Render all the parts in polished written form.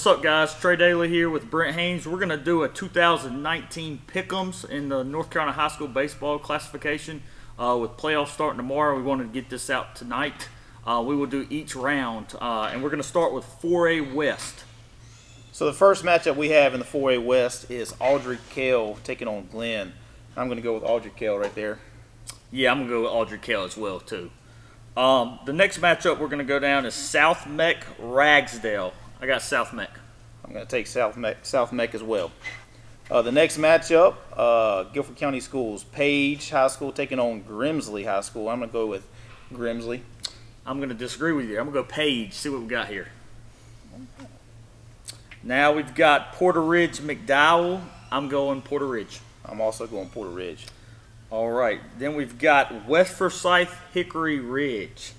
What's up, guys? Trey Daly here with Brent Haynes. We're going to do a 2019 Pick'ems in the North Carolina High School Baseball classification. With playoffs starting tomorrow, we wanted to get this out tonight. We will do each round, and we're going to start with 4A West. So the first matchup we have in the 4A West is Audrey Kell taking on Glenn. I'm going to go with Audrey Kell right there. Yeah, I'm going to go with Audrey Kell as well, too. The next matchup we're going to go down is South Meck Ragsdale. I got South Meck. I'm going to take South Meck as well. The next matchup, Guilford County Schools, Page High School taking on Grimsley High School. I'm going to go with Grimsley. I'm going to disagree with you. I'm going to go Page, see what we got here. Now we've got Porter Ridge McDowell. I'm going Porter Ridge. I'm also going Porter Ridge. All right. Then we've got West Forsyth Hickory Ridge.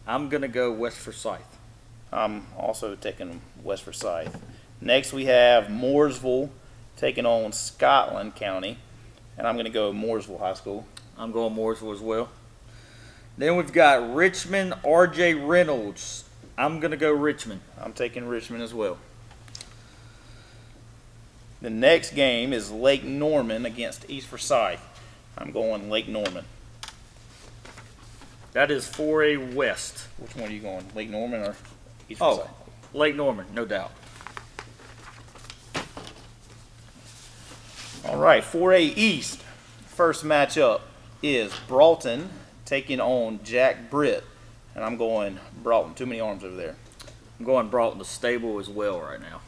I'm going to go West Forsyth. I'm also taking West Forsyth. Next we have Mooresville taking on Scotland County. And I'm going to go Mooresville High School. I'm going Mooresville as well. Then we've got Richmond R.J. Reynolds. I'm going to go Richmond. I'm taking Richmond as well. The next game is Lake Norman against East Forsyth. I'm going Lake Norman. That is 4A West. Which one are you going, Lake Norman or East Forsyth? Oh, Lake Norman, no doubt. All right, 4A East. First matchup is Broughton taking on Jack Britt. And I'm going Broughton. Too many arms over there. I'm going Broughton, the stable as well right now.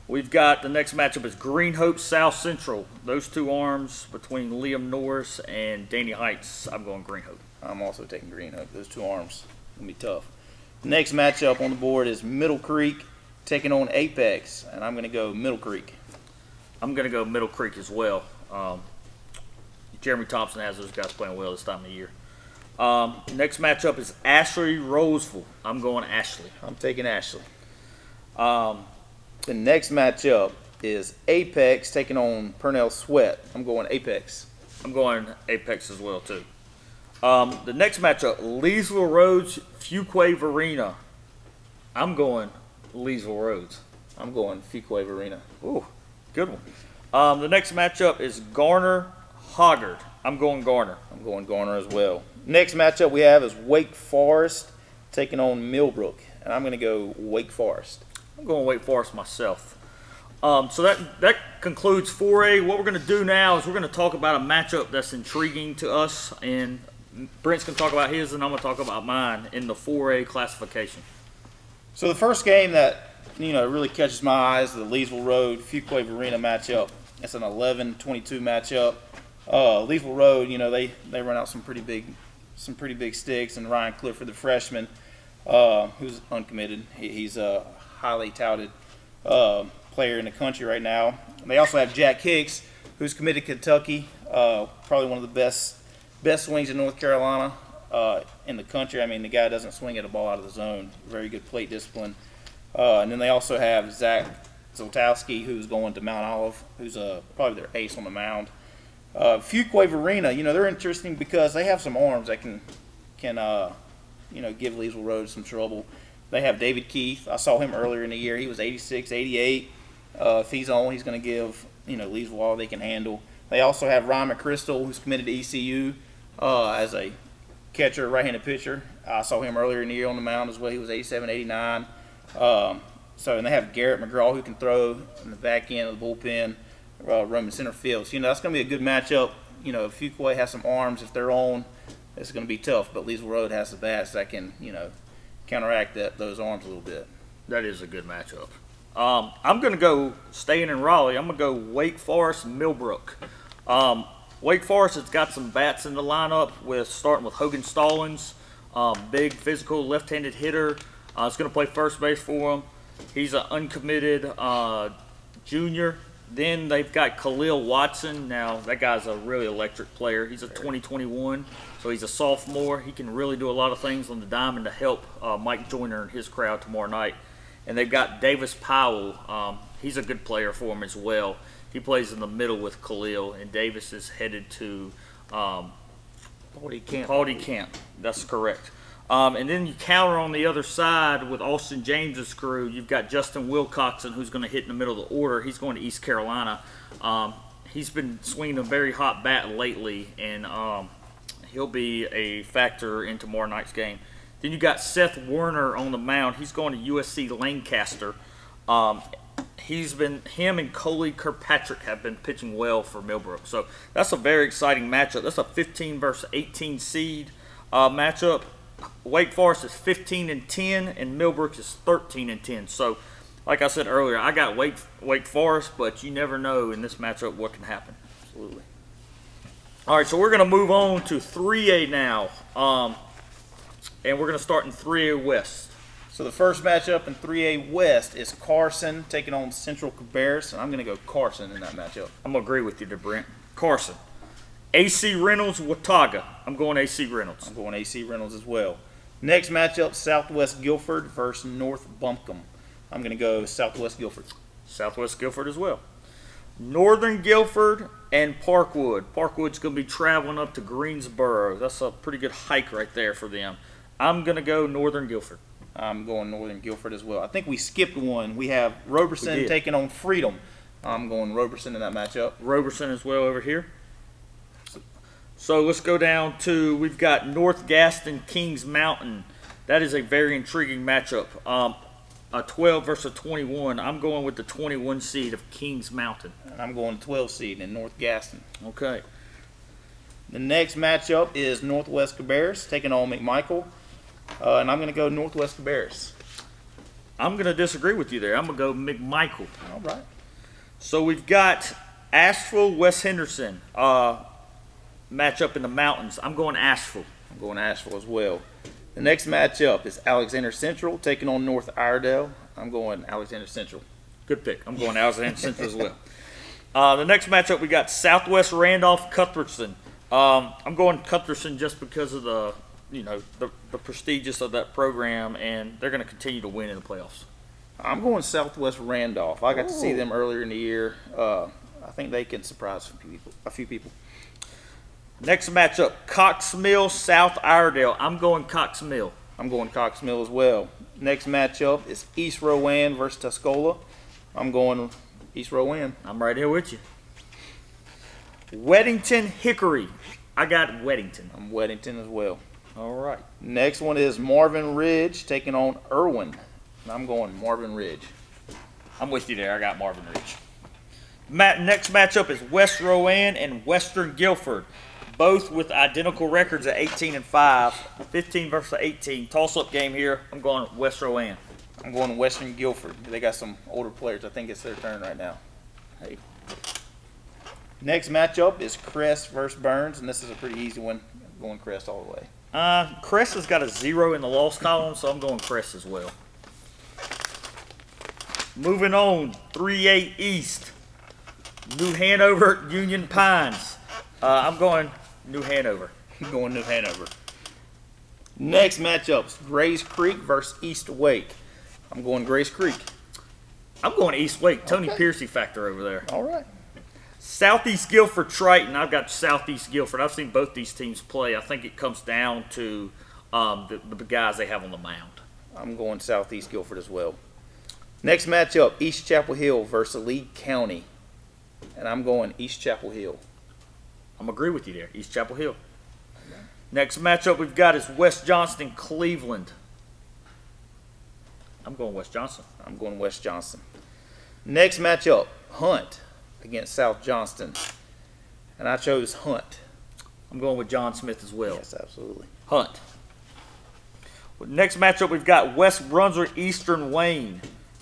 We've got the next matchup is Green Hope South Central. Those two arms between Liam Norris and Danny Heights. I'm going Green Hope. I'm also taking Green Hope. Those two arms going to be tough. Next matchup on the board is Middle Creek taking on Apex. And I'm going to go Middle Creek. I'm going to go Middle Creek as well. Jeremy Thompson has those guys playing well this time of year. Next matchup is Ashley Roseville. I'm going Ashley. I'm taking Ashley. The next matchup is Apex taking on Purnell Sweat. I'm going Apex. I'm going Apex as well, too. The next matchup, Leesville Roads, Fuquay Varina. I'm going Leesville Roads. I'm going Fuquay Varina. Ooh, good one. The next matchup is Garner Hoggard. I'm going Garner. I'm going Garner as well. Next matchup we have is Wake Forest taking on Millbrook. And I'm going to go Wake Forest. I'm going Wake Forest myself. So that concludes 4A. What we're going to do now is we're going to talk about a matchup that's intriguing to us. And Brent's going to talk about his and I'm going to talk about mine in the 4A classification. So the first game that really catches my eyes is the Leesville Road Fuquay Varina matchup. It's an 11-22 matchup. Leesville Road, they run out some pretty big sticks, and Ryan Clifford, the freshman, who's uncommitted, he's a highly touted player in the country right now. And they also have Jack Hicks, who's committed to Kentucky, probably one of the best swings in North Carolina in the country. I mean, the guy doesn't swing at a ball out of the zone. Very good plate discipline. And then they also have Zach Zoltowski, who's going to Mount Olive, who's probably their ace on the mound. Fuquay Varina, they're interesting because they have some arms that can give Leesville Road some trouble. They have David Keith. I saw him earlier in the year. He was 86, 88. If he's on, he's going to give Leesville all they can handle. They also have Ryan McChrystal, who's committed to ECU as a catcher, right-handed pitcher. I saw him earlier in the year on the mound as well. He was 87, 89. And they have Garrett McGraw, who can throw in the back end of the bullpen. Roman center field. So, that's going to be a good matchup. If Fuquay has some arms, if they're on, it's going to be tough. But Leesville Road has the bats that can, counteract those arms a little bit. That is a good matchup. I'm going to go, staying in Raleigh, I'm going to go Wake Forest Millbrook. Wake Forest has got some bats in the lineup, starting with Hogan Stallings, big physical left-handed hitter. He's going to play first base for him. He's an uncommitted junior. Then they've got Khalil Watson. Now, that guy's a really electric player. He's a 2021, so he's a sophomore. He can really do a lot of things on the diamond to help Mike Joyner and his crowd tomorrow night. And they've got Davis Powell. He's a good player for him as well. He plays in the middle with Khalil, and Davis is headed to Pauldy Camp. Pauldy Camp. That's correct. And then you counter on the other side with Austin James's crew. You've got Justin Wilcoxon, who's going to hit in the middle of the order. He's going to East Carolina. He's been swinging a very hot bat lately, and he'll be a factor in tomorrow night's game. Then you got Seth Werner on the mound. He's going to USC Lancaster. Him and Coley Kirkpatrick have been pitching well for Millbrook. So that's a very exciting matchup. That's a 15 versus 18 seed matchup. Wake Forest is 15-10, and Millbrook is 13-10. So, like I said earlier, I got Wake Forest, but you never know in this matchup what can happen. Absolutely. All right, so we're going to move on to 3A now, and we're going to start in 3A West. So the first matchup in 3A West is Carson taking on Central Cabarrus, and I'm going to go Carson in that matchup. I'm going to agree with you there, Brent. Carson. AC Reynolds, Watauga. I'm going AC Reynolds. I'm going AC Reynolds as well. Next matchup, Southwest Guilford versus North Buncombe. I'm going to go Southwest Guilford. Southwest Guilford as well. Northern Guilford and Parkwood. Parkwood's going to be traveling up to Greensboro. That's a pretty good hike right there for them. I'm going to go Northern Guilford. I'm going Northern Guilford as well. I think we skipped one. We have Roberson taking on Freedom. I'm going Roberson in that matchup. Roberson as well over here. So let's go down to, we've got North Gaston, Kings Mountain. That is a very intriguing matchup. A 12 versus a 21. I'm going with the 21 seed of Kings Mountain. And I'm going 12 seed in North Gaston. Okay. The next matchup is Northwest Cabarrus taking on McMichael. And I'm going to go Northwest Cabarrus. I'm going to disagree with you there. I'm going to go McMichael. All right. So we've got Asheville, West Henderson matchup in the mountains. I'm going Asheville. I'm going Asheville as well. The next matchup is Alexander Central taking on North Iredell. I'm going Alexander Central. Good pick. I'm going Alexander Central as well. The next matchup we got Southwest Randolph, Cuthbertson. I'm going Cuthbertson just because of the prestigious of that program, and they're going to continue to win in the playoffs. I'm going Southwest Randolph. I got to see them earlier in the year. I think they can surprise a few people. Next matchup, Cox Mill, South Iredell. I'm going Cox Mill. I'm going Cox Mill as well. Next matchup is East Rowan versus Tuscola. I'm going East Rowan. I'm right here with you. Weddington, Hickory. I got Weddington. I'm Weddington as well. All right. Next one is Marvin Ridge taking on Irwin. And I'm going Marvin Ridge. I'm with you there. I got Marvin Ridge. Next matchup is West Rowan and Western Guilford. Both with identical records at 18-5. 15 versus 18. Toss-up game here. I'm going West Rowan. I'm going Western Guilford. They got some older players. I think it's their turn right now. Hey. Next matchup is Crest versus Burns, and this is a pretty easy one. I'm going Crest all the way. Crest has got a 0 in the loss column, so I'm going Crest as well. Moving on, 3A East. New Hanover, Union Pines. I'm going New Hanover. I'm going New Hanover. Next matchups, Grays Creek versus East Wake. I'm going Grays Creek. I'm going East Wake. Tony Piercy factor over there. All right. Southeast Guilford, Triton. I've got Southeast Guilford. I've seen both these teams play. I think it comes down to the guys they have on the mound. I'm going Southeast Guilford as well. Next matchup, East Chapel Hill versus Lee County. And I'm going East Chapel Hill. I'm agree with you there. East Chapel Hill. Next matchup we've got is West Johnston, Cleveland. I'm going West Johnston. I'm going West Johnston. Next matchup, Hunt against South Johnston. And I chose Hunt. I'm going with John Smith as well. Yes, absolutely. Hunt. Next matchup we've got West Brunswick, Eastern Wayne.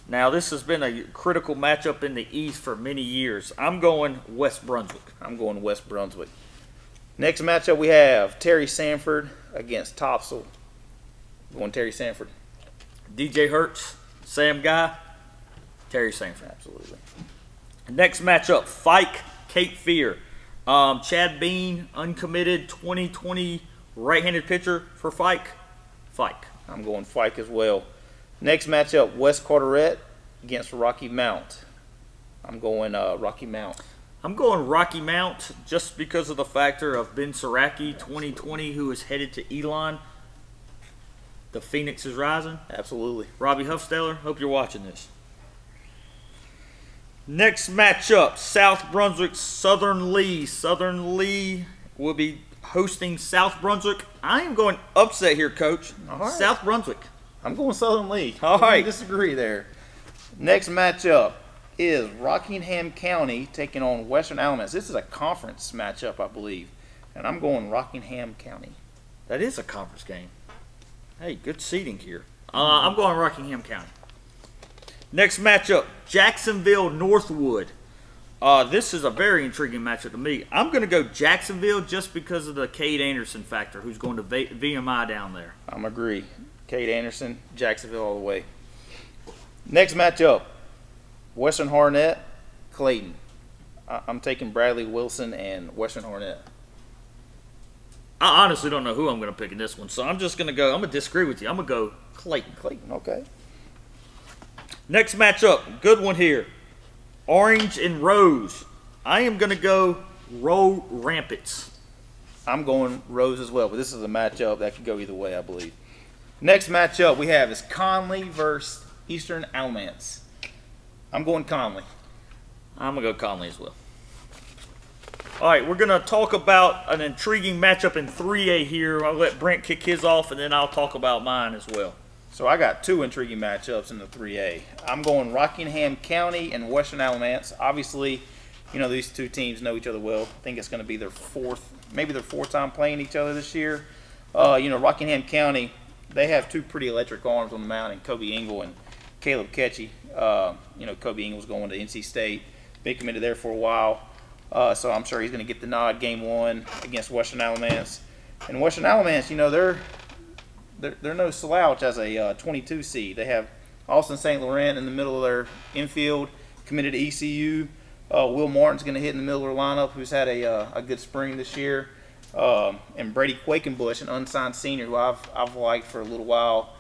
Now this has been a critical matchup in the East for many years. I'm going West Brunswick. I'm going West Brunswick. Next matchup we have Terry Sanford against Topsail. I'm going Terry Sanford. DJ Hertz, Sam Guy, Terry Sanford. Absolutely. Next matchup, Fike, Cape Fear. Chad Bean, uncommitted, 2020 right-handed pitcher for Fike. Fike. I'm going Fike as well. Next matchup, West Carteret against Rocky Mount. I'm going Rocky Mount. I'm going Rocky Mount just because of the factor of Ben Saraki, 2020, who is headed to Elon. The Phoenix is rising. Absolutely. Robbie Huffsteller, hope you're watching this. Next matchup, South Brunswick, Southern Lee. Southern Lee will be hosting South Brunswick. I am going upset here, Coach. All right. South Brunswick. I'm going Southern Lee. All right. Disagree there. Next matchup is Rockingham County taking on Western Alamance. This is a conference matchup, I believe. And I'm going Rockingham County. That is a conference game. Hey, good seating here. I'm going Rockingham County. Next matchup, Jacksonville Northwood. This is a very intriguing matchup to me. I'm going to go Jacksonville just because of the Cade Anderson factor, who's going to VMI down there. I'm agree. Cade Anderson, Jacksonville all the way. Next matchup, Western Hornet, Clayton. I'm taking Bradley Wilson and Western Hornet. I honestly don't know who I'm going to pick in this one, so I'm just going to go. I'm going to disagree with you. I'm going to go Clayton. Clayton, okay. Next matchup, good one here. Orange and Rose. I am going to go Rapids. I'm going Rose as well, but this is a matchup that could go either way, I believe. Next matchup we have is Conley versus Eastern Alamance. I'm going Conley. I'm going to go Conley as well. All right, we're going to talk about an intriguing matchup in 3A here. I'll let Brent kick his off, and then I'll talk about mine as well. So I got two intriguing matchups in the 3A. I'm going Rockingham County and Western Alamance. Obviously, you know, these two teams know each other well. I think it's going to be their fourth time playing each other this year. You know, Rockingham County, they have two pretty electric arms on the mound, and Kobe Engle and Caleb Ketchy. You know, Kobe Engle's going to NC State. Been committed there for a while. So I'm sure he's going to get the nod game one against Western Alamance. And Western Alamance, you know, they're no slouch as a 22 seed. They have Austin St. Laurent in the middle of their infield, committed to ECU. Will Martin's going to hit in the middle of their lineup, who's had a good spring this year. And Brady Quakenbush, an unsigned senior who I've liked for a little while.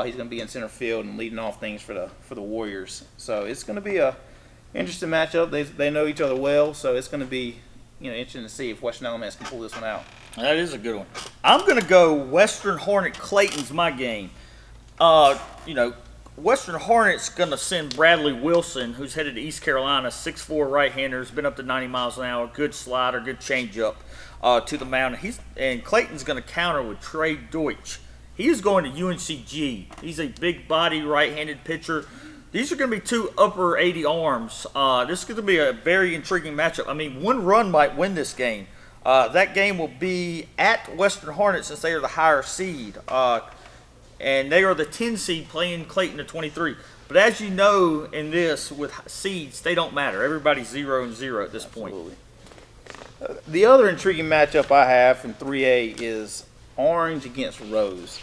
He's going to be in center field and leading off things for the Warriors. So it's going to be a interesting matchup. They know each other well, so it's going to be, you know, interesting to see if Western Alamance can pull this one out. That is a good one. I'm going to go Western Hornet. Clayton's my game. You know, Western Hornet's going to send Bradley Wilson, who's headed to East Carolina, 6'4" right-hander, has been up to 90 miles an hour, good slider, good changeup to the mound. And Clayton's going to counter with Trey Deutsch. He is going to UNCG. He's a big body right-handed pitcher. These are going to be two upper 80 arms. This is going to be a very intriguing matchup. I mean, one run might win this game. That game will be at Western Hornet since they are the higher seed. And they are the 10 seed playing Clayton at 23. But as you know, in this, with seeds, they don't matter. Everybody's 0-0 at this point. The other intriguing matchup I have from 3A is Orange against Rose.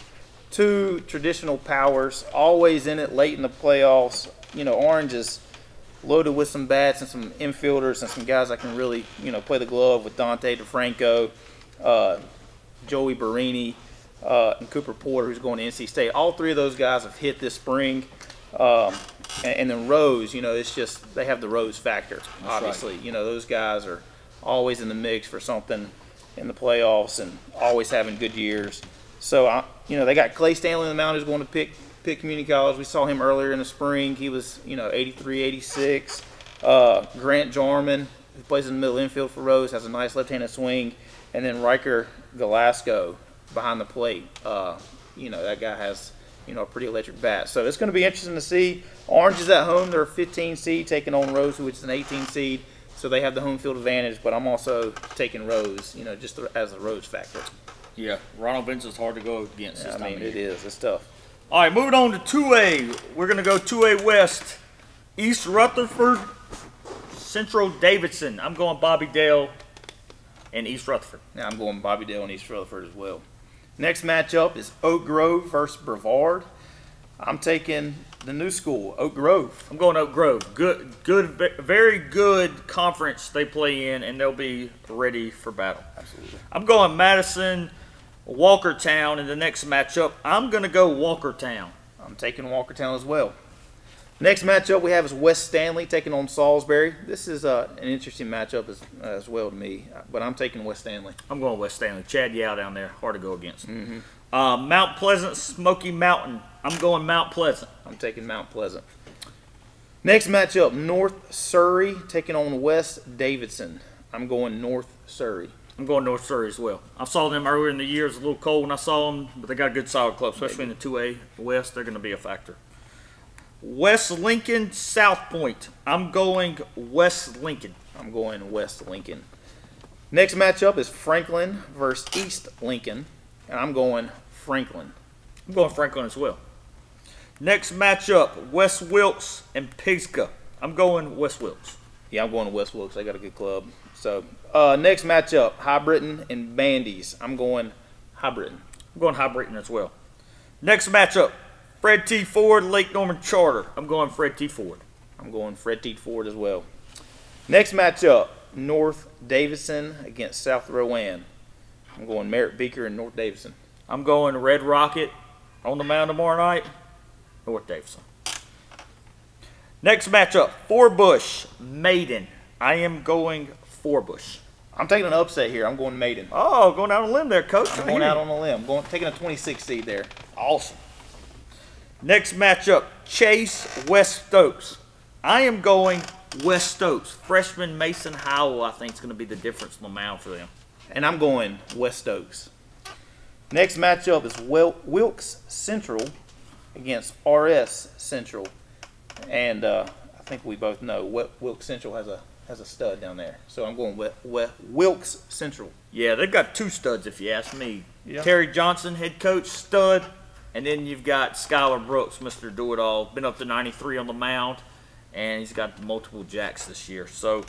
Two traditional powers, always in it late in the playoffs. You know, Orange is loaded with some bats and some infielders and some guys that can really, you know, play the glove with Dante DeFranco, Joey Barini, and Cooper Porter, who's going to NC State. All three of those guys have hit this spring. And then Rose, you know, it's just they have the Rose factor, obviously. Right. You know, those guys are always in the mix for something in the playoffs and always having good years. So, you know, they got Clay Stanley on the mound who's going to pick community college. We saw him earlier in the spring. He was, you know, 83, 86. Grant Jarman, who plays in the middle infield for Rose, has a nice left-handed swing. And then Riker Galasco behind the plate. You know, that guy has, you know, a pretty electric bat. So it's going to be interesting to see. Orange is at home. They're a 15 seed taking on Rose, which is an 18 seed. So they have the home field advantage. But I'm also taking Rose, you know, just as a Rose factor. Yeah, Ronald Benson's hard to go against this time of year. It is. It's tough. All right, moving on to 2A. We're going to go 2A West. East Rutherford, Central Davidson. I'm going Bobby Dale and East Rutherford. Yeah, I'm going Bobby Dale and East Rutherford as well. Next matchup is Oak Grove versus Brevard. I'm taking the new school, Oak Grove. I'm going Oak Grove. Good, very good conference they play in, and they'll be ready for battle. Absolutely. I'm going Madison, Walkertown in the next matchup. I'm going to go Walkertown. I'm taking Walkertown as well. Next matchup we have is West Stanley taking on Salisbury. This is an interesting matchup as well to me, but I'm taking West Stanley. I'm going West Stanley. Chad Yao down there, hard to go against. Mount Pleasant, Smoky Mountain. I'm going Mount Pleasant. I'm taking Mount Pleasant. Next matchup, North Surrey taking on West Davidson. I'm going North Surrey. I'm going North Surrey as well. I saw them earlier in the year. It was a little cold when I saw them, but they got a good solid club, especially in the 2A West. They're going to be a factor. West Lincoln, South Point. I'm going West Lincoln. I'm going West Lincoln. Next matchup is Franklin versus East Lincoln, and I'm going Franklin. I'm going Franklin as well. Next matchup, West Wilkes and Pisgah. I'm going West Wilkes. Yeah, I'm going to West Wilkes. They got a good club. So, next matchup, High Britain and Bandies. I'm going High Britain. I'm going High Britain as well. Next matchup, Fred T. Ford, Lake Norman Charter. I'm going Fred T. Ford. I'm going Fred T. Ford as well. Next matchup, North Davidson against South Rowan. I'm going Merritt Beaker and North Davidson. I'm going Red Rocket on the mound tomorrow night, North Davidson. Next matchup, Forbush, Maiden. I am going Forbush. I'm taking an upset here. I'm going Maiden. Oh, going out on a limb there, Coach. I'm going out on a limb. Taking a 26 seed there. Awesome. Next matchup, Chase, West Stokes. I am going West Stokes. Freshman Mason Howell, I think, is going to be the difference on the mound for them. And I'm going West Stokes. Next matchup is Wilkes Central against RS Central. And I think we both know Wilkes Central has a stud down there. So I'm going Wilkes Central. Yeah, they've got two studs if you ask me. Yeah. Terry Johnson, head coach, stud. And then you've got Skylar Brooks, Mr. Do-It-All. Been up to 93 on the mound. And he's got multiple jacks this year. So,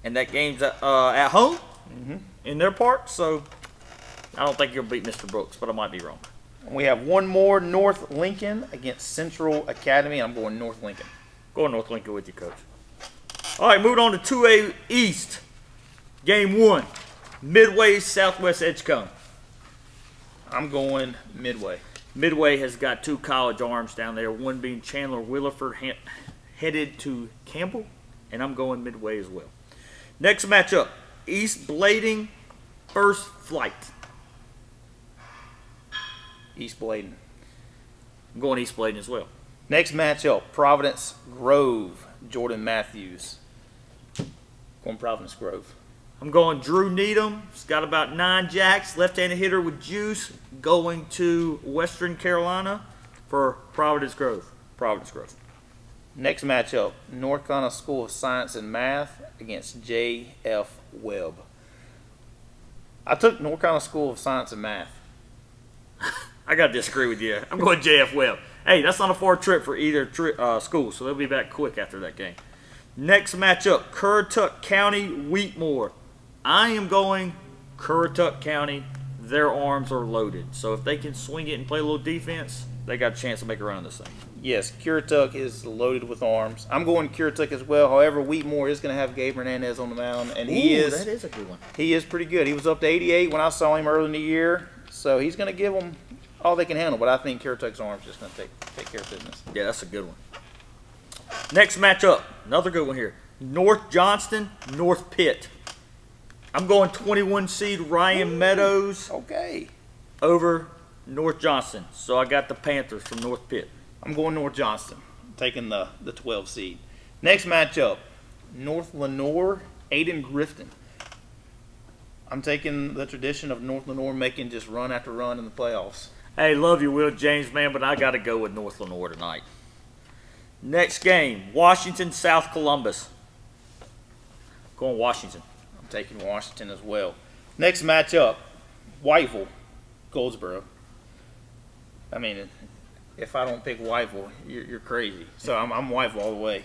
and that game's at home in their park. So I don't think you'll beat Mr. Brooks, but I might be wrong. We have one more, North Lincoln against Central Academy. I'm going North Lincoln. Going North Lincoln with you, Coach. All right, moving on to 2A East. Game 1, Midway, Southwest Edgecombe. I'm going Midway. Midway has got two college arms down there, one being Chandler Williford headed to Campbell, and I'm going Midway as well. Next matchup, East Blading, First Flight. East Bladen. I'm going East Blading as well. Next matchup, Providence Grove, Jordan Matthews. Going Providence Grove. I'm going Drew Needham. He's got about 9 jacks, left-handed hitter with juice, going to Western Carolina for Providence Grove. Providence Grove. Next matchup, North Carolina School of Science and Math against J.F. Webb. I took North Carolina School of Science and Math. I got to disagree with you. I'm going J.F. Webb. Hey, that's not a far trip for either school, so they'll be back quick after that game. Next matchup, Currituck County, Wheatmore. I am going Currituck County. Their arms are loaded. So if they can swing it and play a little defense, they got a chance to make a run on this thing. Yes, Currituck is loaded with arms. I'm going Currituck as well. However, Wheatmore is going to have Gabe Hernandez on the mound, and that is a good one. He is pretty good. He was up to 88 when I saw him early in the year, so he's going to give them all they can handle. But I think Currituck's arms just going to take care of business. Yeah, that's a good one. Next matchup, another good one here. North Johnston, North Pitt. I'm going 21 seed Ryan Meadows Okay. over North Johnston. So I got the Panthers from North Pitt. I'm going North Johnston, taking the 12 seed. Next matchup, North Lenoir, Aiden Grifton. I'm taking the tradition of North Lenoir making just run after run in the playoffs. Hey, love you, Will James, man, but I got to go with North Lenoir tonight. Next game, Washington, South Columbus. Going Washington. I'm taking Washington as well. Next matchup, Whiteville, Goldsboro. I mean, if I don't pick Whiteville, you're crazy. So I'm Whiteville all the way.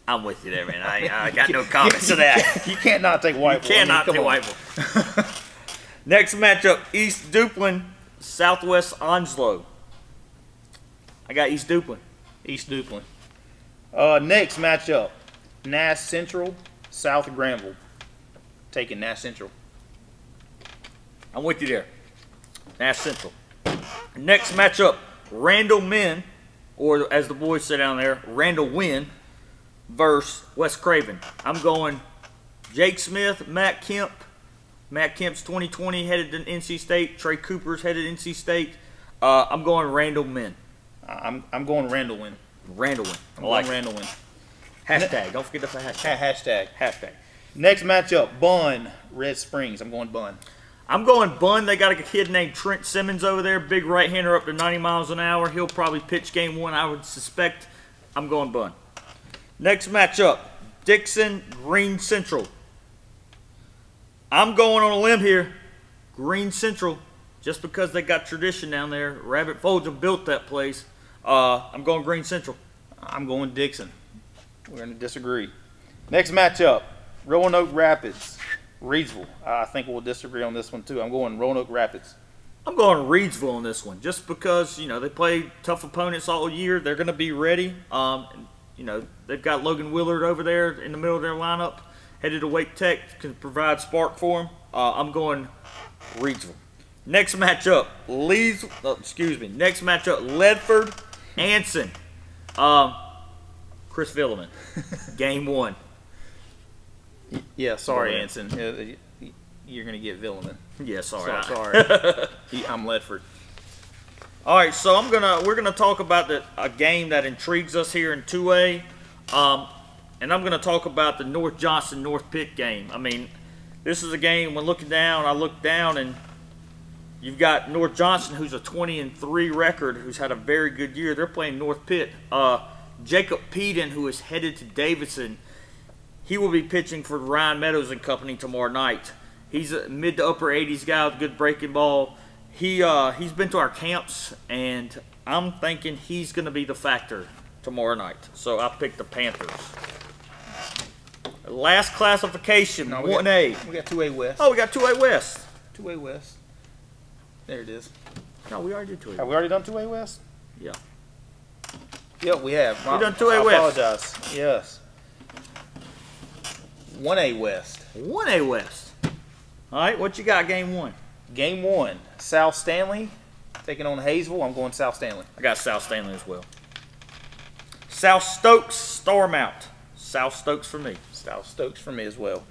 I'm with you there, man. I got no comments to that. You can't not take Whiteville. You cannot take Whiteville. Next matchup, East Duplin, Southwest Onslow. I got East Duplin. East Duplin. Next matchup, Nash Central, South Granville. Taking Nash Central. I'm with you there. Nash Central. Next matchup, Randall Men, or as the boys say down there, Randall Wynn versus West Craven. I'm going Jake Smith, Matt Kemp Matt Kemp's 2020 headed to NC State. Trey Cooper's headed to NC State. I'm going Randall Win. I'm going Randall Win. Randall Win. I'm going Randall Win. Hashtag. Don't forget the hashtag. Hashtag. Next matchup, Bun, Red Springs. I'm going Bun. I'm going Bun. They got a kid named Trent Simmons over there, big right-hander up to 90 miles an hour. He'll probably pitch game 1, I would suspect. I'm going Bun. Next matchup, Dixon, Green Central. I'm going on a limb here. Green Central, just because they got tradition down there. Rabbit Fulgham built that place. I'm going Green Central. I'm going Dixon. We're going to disagree. Next matchup, Roanoke Rapids, Reidsville. I think we'll disagree on this one too. I'm going Roanoke Rapids. I'm going Reidsville on this one, just because, you know, they play tough opponents all year. They're going to be ready. You know, they've got Logan Willard over there in the middle of their lineup, headed to Wake Tech, can provide spark for them. I'm going Reidsville. Next matchup, Next matchup, Ledford, Anson. Chris Villeman, game 1. Yeah, sorry, Anson. You're going to get Villeman. Yeah, sorry. I'm Ledford. All right, so we're gonna talk about a game that intrigues us here in 2A, and I'm gonna talk about the North Johnson North Pitt game. I mean, this is a game when looking down, I look down and you've got North Johnson, who's a 20-3 record, who's had a very good year. They're playing North Pitt. Jacob Peden, who is headed to Davidson, he will be pitching for Ryan Meadows and company tomorrow night. He's a mid to upper 80s guy with good breaking ball. He's been to our camps, and I'm thinking he's going to be the factor tomorrow night. So I picked the Panthers. Last classification, 1A. We got 2A West. Oh, we got 2A West. 2A West. There it is. No, we already did 2A West. Have we already done 2A West? Yeah. Yep, we have. We done 2A West. I apologize. Yes. 1A West. 1A West. All right, what you got game 1? Game 1, South Stanley taking on Hayesville. I'm going South Stanley. I got South Stanley as well. South Stokes, Starmount. South Stokes for me. South Stokes for me as well.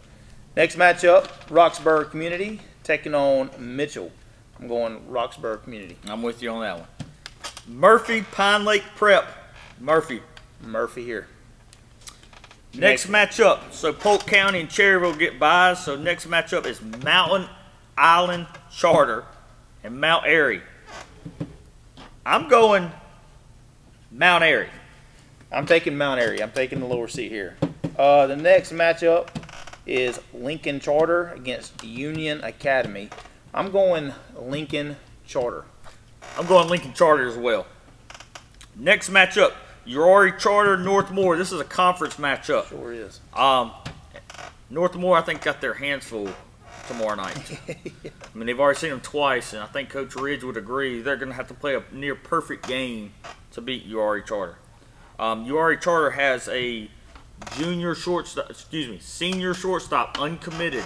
Next matchup, Roxbury Community taking on Mitchell. I'm going Roxbury Community. I'm with you on that one. Murphy, Pine Lake Prep. Murphy here. Next matchup. So Polk County and Cherryville get buys. So next matchup is Mountain Island Charter and Mount Airy. I'm going Mount Airy. I'm taking Mount Airy. I'm taking the lower seat here. The next matchup is Lincoln Charter against Union Academy. I'm going Lincoln Charter. I'm going Lincoln Charter as well. Next matchup, Uwharrie Charter, Northmore. This is a conference matchup. Sure is. Northmore, I think, got their hands full tomorrow night. I mean, they've already seen them twice, and I think Coach Ridge would agree they're going to have to play a near perfect game to beat Uwharrie Charter. Uwharrie Charter has a senior shortstop, uncommitted.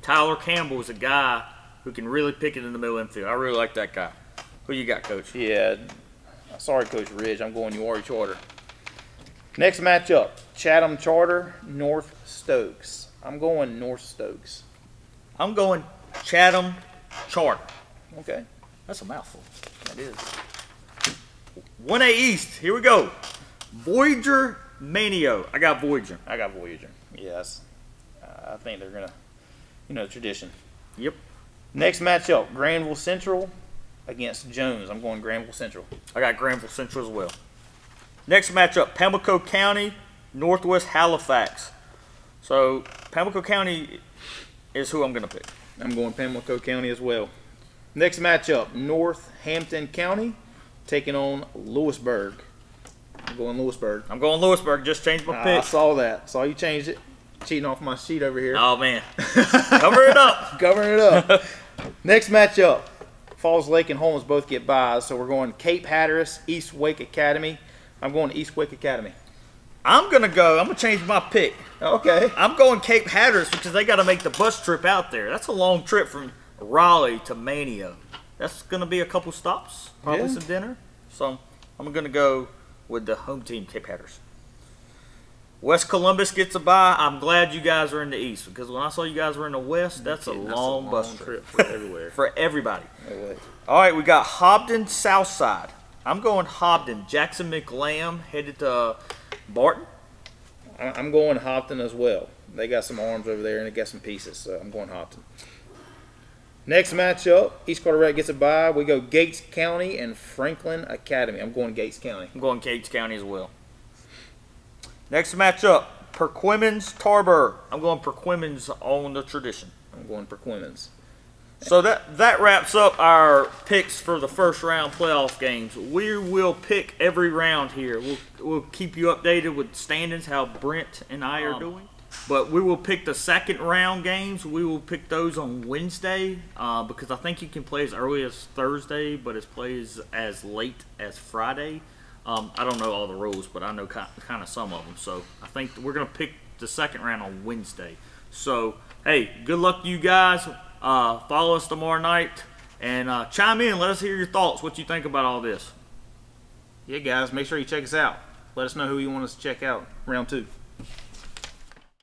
Tyler Campbell is a guy who can really pick it in the middle infield. I really like that guy. Who you got, Coach? Yeah, sorry, Coach Ridge. I'm going Uwharrie Charter. Next matchup, Chatham Charter, North Stokes. I'm going North Stokes. I'm going Chatham Charter. Okay. That's a mouthful. That is. 1A East. Here we go. Voyager Manio. I got Voyager. I got Voyager. Yes. I think they're going to, tradition. Yep. Next matchup, Granville Central against Jones. I'm going Granville Central. I got Granville Central as well. Next matchup, Pamlico County, Northwest Halifax. So Pamlico County is who I'm going to pick. I'm going Pamlico County as well. Next matchup, Northampton County taking on Lewisburg. I'm going Lewisburg. I'm going Lewisburg. Just changed my pick. I saw that. Saw you changed it. Cheating off my sheet over here. Oh, man. Cover it up. Covering it up. Next matchup, Falls Lake and Holmes both get buys. So we're going Cape Hatteras, East Wake Academy. I'm going East Wake Academy. I'm going to change my pick. Okay. I'm going Cape Hatteras because they got to make the bus trip out there. That's a long trip from Raleigh to Mania. That's going to be a couple stops, probably some dinner. So I'm going to go with the home team, Cape Hatteras. West Columbus gets a bye. I'm glad you guys are in the East because when I saw you guys were in the West, that's a long bus trip for everywhere. for everybody. No way. All right, we got Hobden Southside. I'm going Hobden. Jackson McLam headed to Barton. I'm going Hopton as well. They got some arms over there and they got some pieces, so I'm going Hopton. Next matchup, East Carteret gets a bye. We go Gates County and Franklin Academy. I'm going Gates County. I'm going Gates County as well. Next matchup, Perquimans Tarboro. I'm going Perquimans on the tradition. I'm going Perquimans. So that wraps up our picks for the first round playoff games. We will pick every round here. We'll keep you updated with standings, how Brent and I are doing. But we will pick the second round games. We will pick those on Wednesday because I think you can play as early as Thursday, but it plays as late as Friday. I don't know all the rules, but I know kind of some of them. So I think we're going to pick the second round on Wednesday. So, hey, good luck to you guys. Follow us tomorrow night and chime in. Let us hear your thoughts, what you think about all this. Yeah, guys, make sure you check us out. Let us know who you want us to check out round 2.